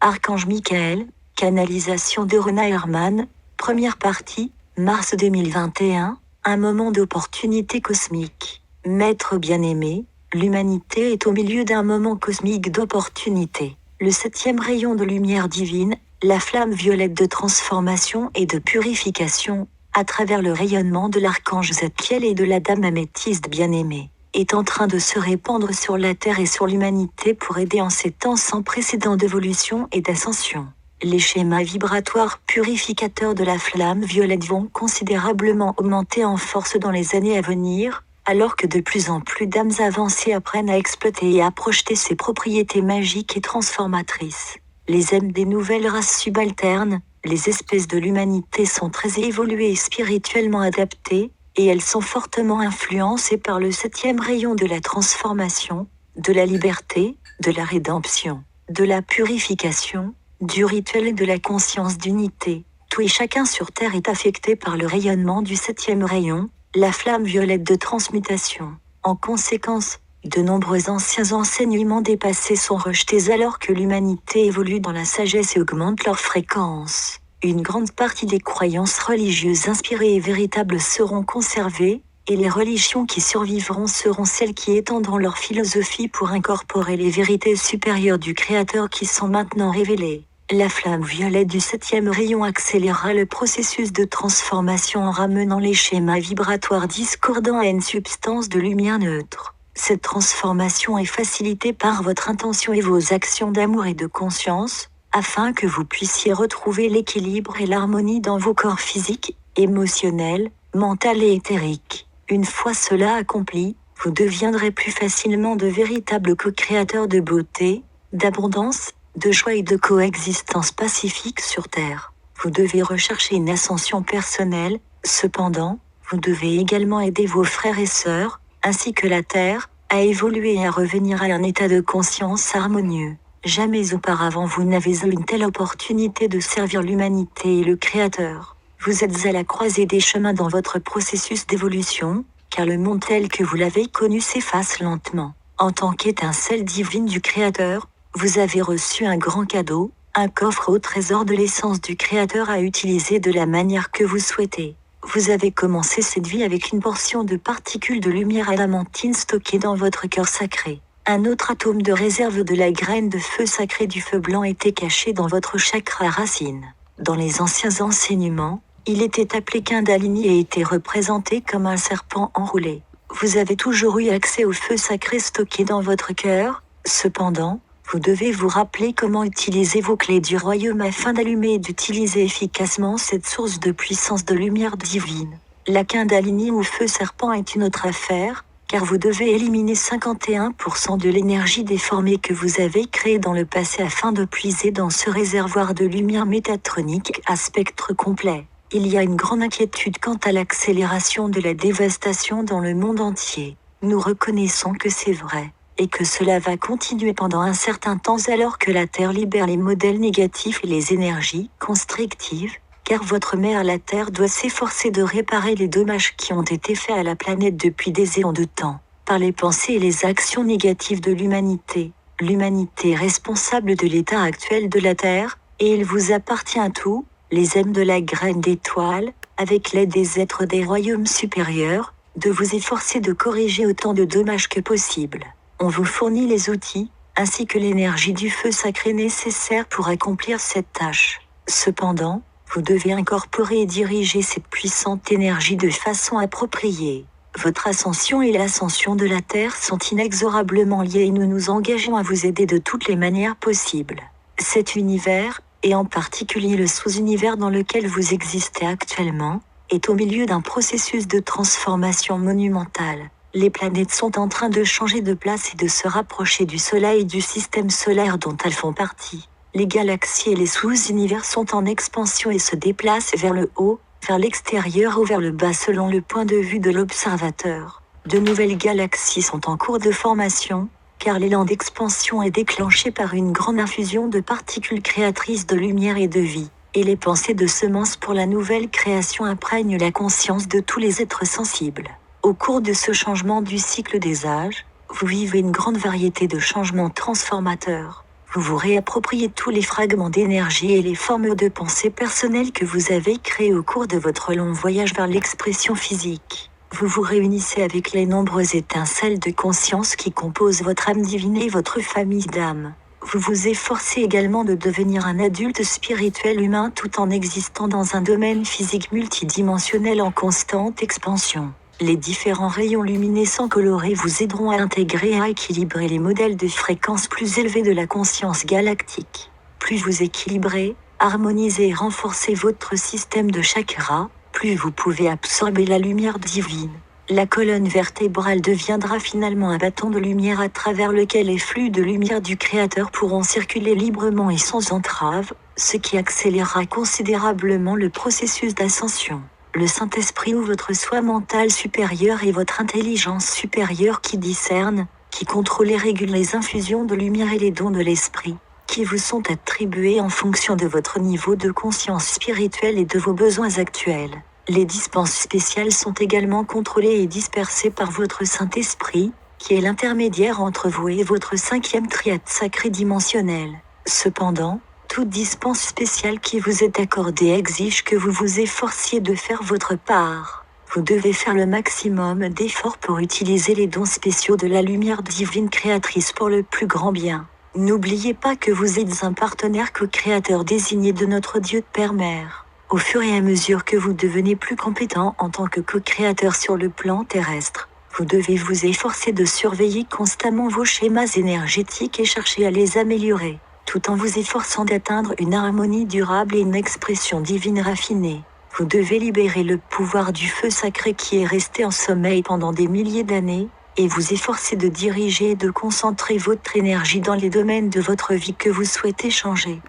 Archange Michael, canalisation de Rona Herman, première partie, mars 2021, un moment d'opportunité cosmique. Maître bien-aimé, l'humanité est au milieu d'un moment cosmique d'opportunité. Le 7e rayon de lumière divine, la flamme violette de transformation et de purification, à travers le rayonnement de l'archange Zadkiel et de la dame améthyste bien-aimée, est en train de se répandre sur la Terre et sur l'humanité pour aider en ces temps sans précédent d'évolution et d'ascension. Les schémas vibratoires purificateurs de la flamme violette vont considérablement augmenter en force dans les années à venir, alors que de plus en plus d'âmes avancées apprennent à exploiter et à projeter ces propriétés magiques et transformatrices. Les âmes des nouvelles races subalternes, les espèces de l'humanité sont très évoluées et spirituellement adaptées, et elles sont fortement influencées par le 7e rayon de la transformation, de la liberté, de la rédemption, de la purification, du rituel et de la conscience d'unité. Tout et chacun sur Terre est affecté par le rayonnement du 7e rayon, la flamme violette de transmutation. En conséquence, de nombreux anciens enseignements dépassés sont rejetés alors que l'humanité évolue dans la sagesse et augmente leur fréquence. Une grande partie des croyances religieuses inspirées et véritables seront conservées, et les religions qui survivront seront celles qui étendront leur philosophie pour incorporer les vérités supérieures du Créateur qui sont maintenant révélées. La flamme violette du 7e rayon accélérera le processus de transformation en ramenant les schémas vibratoires discordants à une substance de lumière neutre. Cette transformation est facilitée par votre intention et vos actions d'amour et de conscience, afin que vous puissiez retrouver l'équilibre et l'harmonie dans vos corps physiques, émotionnels, mental et éthériques. Une fois cela accompli, vous deviendrez plus facilement de véritables co-créateurs de beauté, d'abondance, de joie et de coexistence pacifique sur Terre. Vous devez rechercher une ascension personnelle, cependant, vous devez également aider vos frères et sœurs, ainsi que la Terre, à évoluer et à revenir à un état de conscience harmonieux. Jamais auparavant vous n'avez eu une telle opportunité de servir l'humanité et le Créateur. Vous êtes à la croisée des chemins dans votre processus d'évolution, car le monde tel que vous l'avez connu s'efface lentement. En tant qu'étincelle divine du Créateur, vous avez reçu un grand cadeau, un coffre au trésor de l'essence du Créateur à utiliser de la manière que vous souhaitez. Vous avez commencé cette vie avec une portion de particules de lumière adamantine stockée dans votre cœur sacré. Un autre atome de réserve de la graine de feu sacré du feu blanc était caché dans votre chakra racine. Dans les anciens enseignements, il était appelé Kundalini et était représenté comme un serpent enroulé. Vous avez toujours eu accès au feu sacré stocké dans votre cœur, cependant, vous devez vous rappeler comment utiliser vos clés du royaume afin d'allumer et d'utiliser efficacement cette source de puissance de lumière divine. La Kundalini ou feu serpent est une autre affaire, car vous devez éliminer 51% de l'énergie déformée que vous avez créée dans le passé afin de puiser dans ce réservoir de lumière métatronique à spectre complet. Il y a une grande inquiétude quant à l'accélération de la dévastation dans le monde entier. Nous reconnaissons que c'est vrai, et que cela va continuer pendant un certain temps alors que la Terre libère les modèles négatifs et les énergies constrictives, car votre mère la Terre doit s'efforcer de réparer les dommages qui ont été faits à la planète depuis des éons de temps, par les pensées et les actions négatives de l'humanité. L'humanité est responsable de l'état actuel de la Terre, et il vous appartient à tout, les âmes de la graine d'étoile, avec l'aide des êtres des royaumes supérieurs, de vous efforcer de corriger autant de dommages que possible. On vous fournit les outils, ainsi que l'énergie du feu sacré nécessaire pour accomplir cette tâche. Cependant, vous devez incorporer et diriger cette puissante énergie de façon appropriée. Votre ascension et l'ascension de la Terre sont inexorablement liées et nous nous engageons à vous aider de toutes les manières possibles. Cet univers, et en particulier le sous-univers dans lequel vous existez actuellement, est au milieu d'un processus de transformation monumentale. Les planètes sont en train de changer de place et de se rapprocher du Soleil et du système solaire dont elles font partie. Les galaxies et les sous-univers sont en expansion et se déplacent vers le haut, vers l'extérieur ou vers le bas selon le point de vue de l'observateur. De nouvelles galaxies sont en cours de formation, car l'élan d'expansion est déclenché par une grande infusion de particules créatrices de lumière et de vie, et les pensées de semences pour la nouvelle création imprègnent la conscience de tous les êtres sensibles. Au cours de ce changement du cycle des âges, vous vivez une grande variété de changements transformateurs. Vous vous réappropriez tous les fragments d'énergie et les formes de pensée personnelles que vous avez créées au cours de votre long voyage vers l'expression physique. Vous vous réunissez avec les nombreuses étincelles de conscience qui composent votre âme divine et votre famille d'âmes. Vous vous efforcez également de devenir un adulte spirituel humain tout en existant dans un domaine physique multidimensionnel en constante expansion. Les différents rayons luminescents colorés vous aideront à intégrer et à équilibrer les modèles de fréquences plus élevées de la conscience galactique. Plus vous équilibrez, harmonisez et renforcez votre système de chakras, plus vous pouvez absorber la lumière divine. La colonne vertébrale deviendra finalement un bâton de lumière à travers lequel les flux de lumière du Créateur pourront circuler librement et sans entrave, ce qui accélérera considérablement le processus d'ascension. Le Saint-Esprit ou votre soi mental supérieur est votre intelligence supérieure qui discerne, qui contrôle et régule les infusions de lumière et les dons de l'Esprit, qui vous sont attribués en fonction de votre niveau de conscience spirituelle et de vos besoins actuels. Les dispenses spéciales sont également contrôlées et dispersées par votre Saint-Esprit, qui est l'intermédiaire entre vous et votre cinquième triade sacrée dimensionnelle. Cependant, toute dispense spéciale qui vous est accordée exige que vous vous efforciez de faire votre part. Vous devez faire le maximum d'efforts pour utiliser les dons spéciaux de la lumière divine créatrice pour le plus grand bien. N'oubliez pas que vous êtes un partenaire co-créateur désigné de notre Dieu Père-Mère. Au fur et à mesure que vous devenez plus compétent en tant que co-créateur sur le plan terrestre, vous devez vous efforcer de surveiller constamment vos schémas énergétiques et chercher à les améliorer, tout en vous efforçant d'atteindre une harmonie durable et une expression divine raffinée. Vous devez libérer le pouvoir du feu sacré qui est resté en sommeil pendant des milliers d'années, et vous efforcer de diriger et de concentrer votre énergie dans les domaines de votre vie que vous souhaitez changer.